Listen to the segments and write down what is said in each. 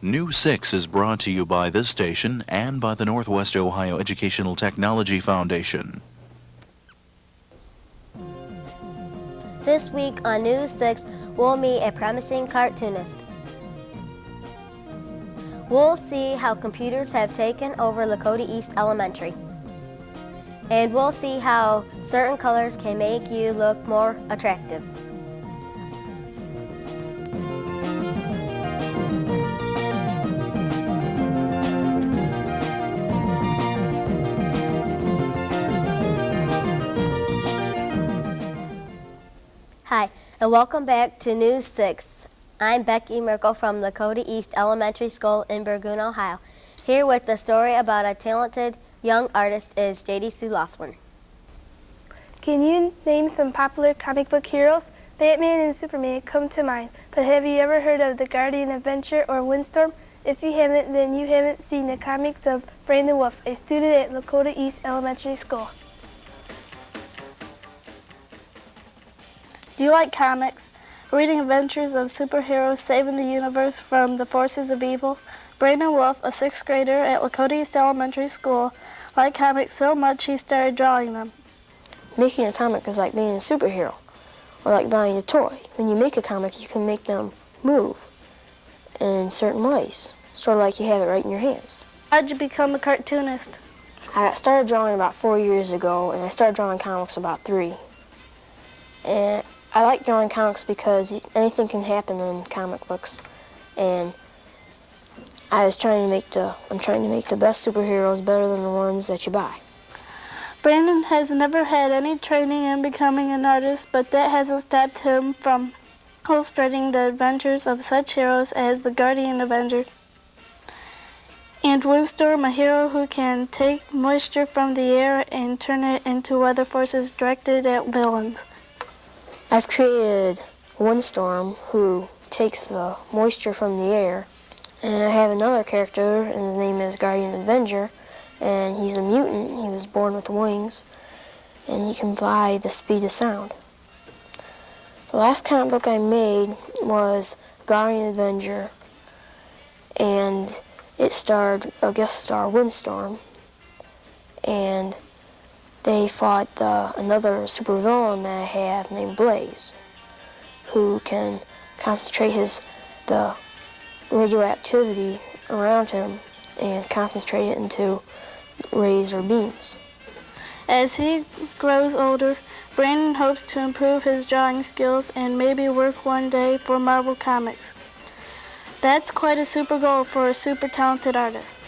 New 6 is brought to you by this station and by the Northwest Ohio Educational Technology Foundation. This week on News 6, we'll meet a promising cartoonist. We'll see how computers have taken over Lakota East Elementary. And we'll see how certain colors can make you look more attractive. Hi, and welcome back to News 6. I'm Becky Merkel from Lakota East Elementary School in Burgoon, Ohio. Here with the story about a talented young artist is J.D. Sue Laughlin. Can you name some popular comic book heroes? Batman and Superman come to mind, but have you ever heard of the Guardian Adventure or Windstorm? If you haven't, then you haven't seen the comics of Brandon Wolf, a student at Lakota East Elementary School. Do you like comics? Reading adventures of superheroes saving the universe from the forces of evil? Brandon Wolf, a 6th grader at Lakota East Elementary School, liked comics so much he started drawing them. Making a comic is like being a superhero, or like buying a toy. When you make a comic, you can make them move in certain ways, sort of like you have it right in your hands. How'd you become a cartoonist? I started drawing about 4 years ago, and I started drawing comics about 3. And I like drawing comics because anything can happen in comic books, and I'm trying to make the best superheroes better than the ones that you buy. Brandon has never had any training in becoming an artist, but that hasn't stopped him from illustrating the adventures of such heroes as the Guardian Avenger and Windstorm, a hero who can take moisture from the air and turn it into weather forces directed at villains. I've created Windstorm, who takes the moisture from the air, and I have another character, and his name is Guardian Avenger, and he's a mutant. He was born with wings, and he can fly the speed of sound. The last comic book I made was Guardian Avenger, and it starred a guest star, Windstorm, and they fought another supervillain that I have named Blaze, who can concentrate the radioactivity around him and concentrate it into rays or beams. As he grows older, Brandon hopes to improve his drawing skills and maybe work one day for Marvel Comics. That's quite a super goal for a super talented artist.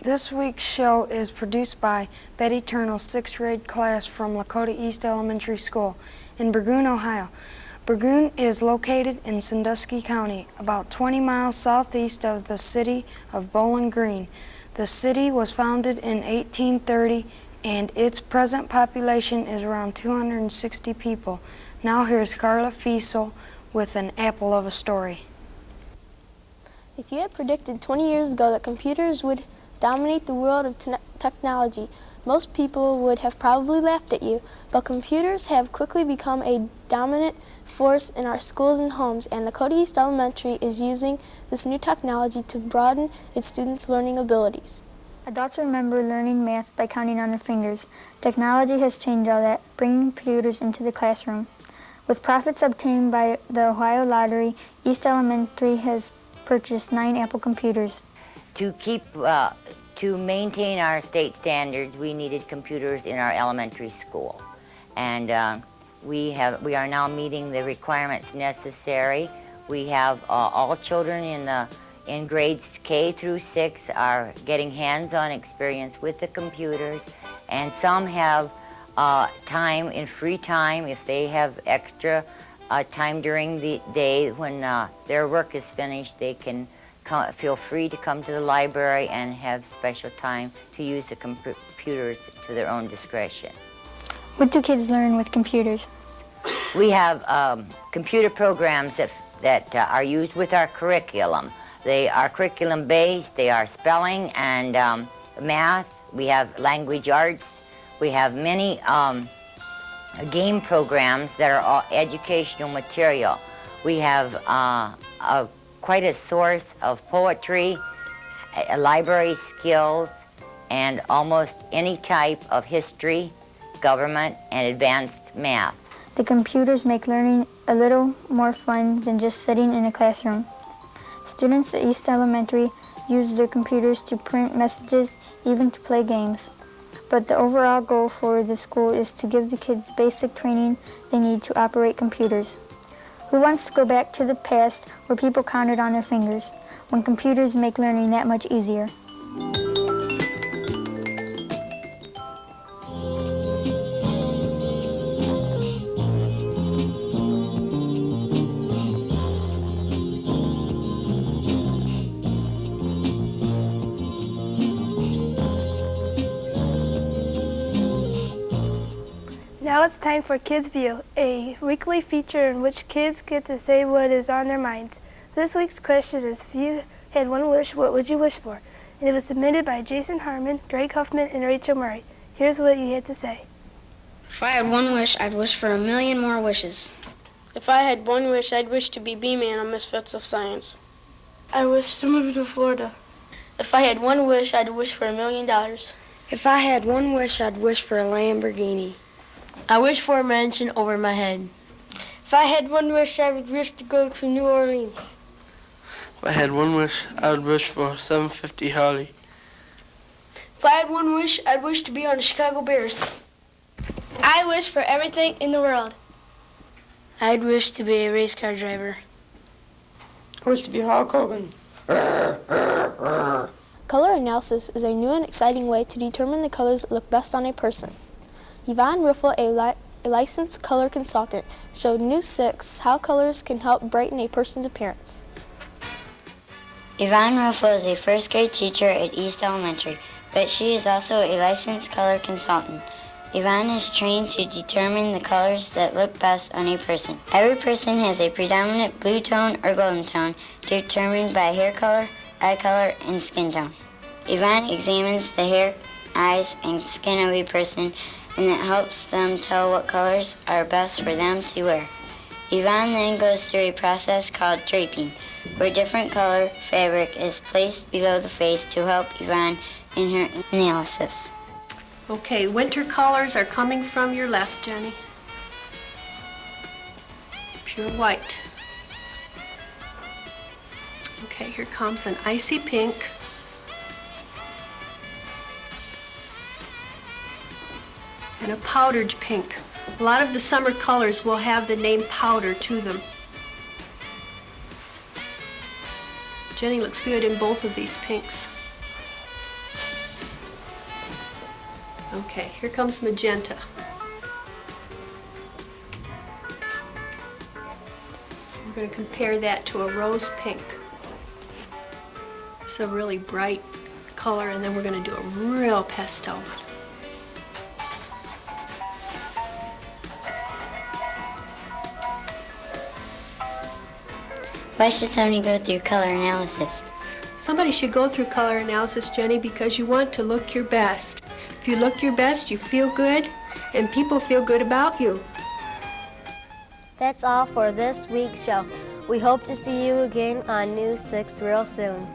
This week's show is produced by Betty Turnell's 6th grade class from Lakota East Elementary School in Burgoon, Ohio. Burgoon is located in Sandusky County, about 20 miles southeast of the city of Bowling Green. The city was founded in 1830, and its present population is around 260 people. Now here's Carla Fiesel with an apple of a story. If you had predicted 20 years ago that computers would dominate the world of technology, most people would have probably laughed at you. But computers have quickly become a dominant force in our schools and homes, and Lakota East Elementary is using this new technology to broaden its students' learning abilities. Adults remember learning math by counting on their fingers. Technology has changed all that, bringing computers into the classroom. With profits obtained by the Ohio Lottery, East Elementary has purchased 9 Apple computers. To maintain our state standards, we needed computers in our elementary school, and we are now meeting the requirements necessary. We have all children in grades K through 6 are getting hands-on experience with the computers, and some have time in free time. If they have extra time during the day when their work is finished, they can feel free to come to the library and have special time to use the computers to their own discretion. What do kids learn with computers? We have computer programs that are used with our curriculum. They are curriculum-based. They are spelling and math. We have language arts. We have many game programs that are all educational material. We have quite a source of poetry, library skills, and almost any type of history, government, and advanced math. The computers make learning a little more fun than just sitting in a classroom. Students at East Elementary use their computers to print messages, even to play games. But the overall goal for the school is to give the kids basic training they need to operate computers. Who wants to go back to the past where people counted on their fingers, when computers make learning that much easier? Now it's time for Kids View, a weekly feature in which kids get to say what is on their minds. This week's question is, if you had one wish, what would you wish for? And it was submitted by Jason Harmon, Greg Huffman, and Rachel Murray. Here's what you had to say. If I had one wish, I'd wish for 1,000,000 more wishes. If I had one wish, I'd wish to be B-Man on Misfits of Science. I wish to move to Florida. If I had one wish, I'd wish for $1 million. If I had one wish, I'd wish for a Lamborghini. I wish for a mansion over my head. If I had one wish, I would wish to go to New Orleans. If I had one wish, I would wish for a 750 Harley. If I had one wish, I'd wish to be on the Chicago Bears. I wish for everything in the world. I'd wish to be a race car driver. I wish to be Hulk Hogan. Color analysis is a new and exciting way to determine the colors that look best on a person. Yvonne Riffle, a licensed color consultant, showed News 6 how colors can help brighten a person's appearance. Yvonne Riffle is a first grade teacher at East Elementary, but she is also a licensed color consultant. Yvonne is trained to determine the colors that look best on a person. Every person has a predominant blue tone or golden tone determined by hair color, eye color, and skin tone. Yvonne examines the hair, eyes, and skin of a person, and it helps them tell what colors are best for them to wear. Yvonne then goes through a process called draping, where different color fabric is placed below the face to help Yvonne in her analysis. Okay, winter colors are coming from your left, Jenny. Pure white. Okay, here comes an icy pink. And a powdered pink. A lot of the summer colors will have the name powder to them. Jenny looks good in both of these pinks. Okay, here comes magenta. We're going to compare that to a rose pink. It's a really bright color, and then we're going to do a real pastel. Why should somebody go through color analysis? Somebody should go through color analysis, Jenny, because you want to look your best. If you look your best, you feel good, and people feel good about you. That's all for this week's show. We hope to see you again on News 6 real soon.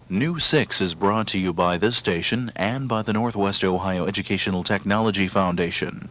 News 6 is brought to you by this station and by the Northwest Ohio Educational Technology Foundation.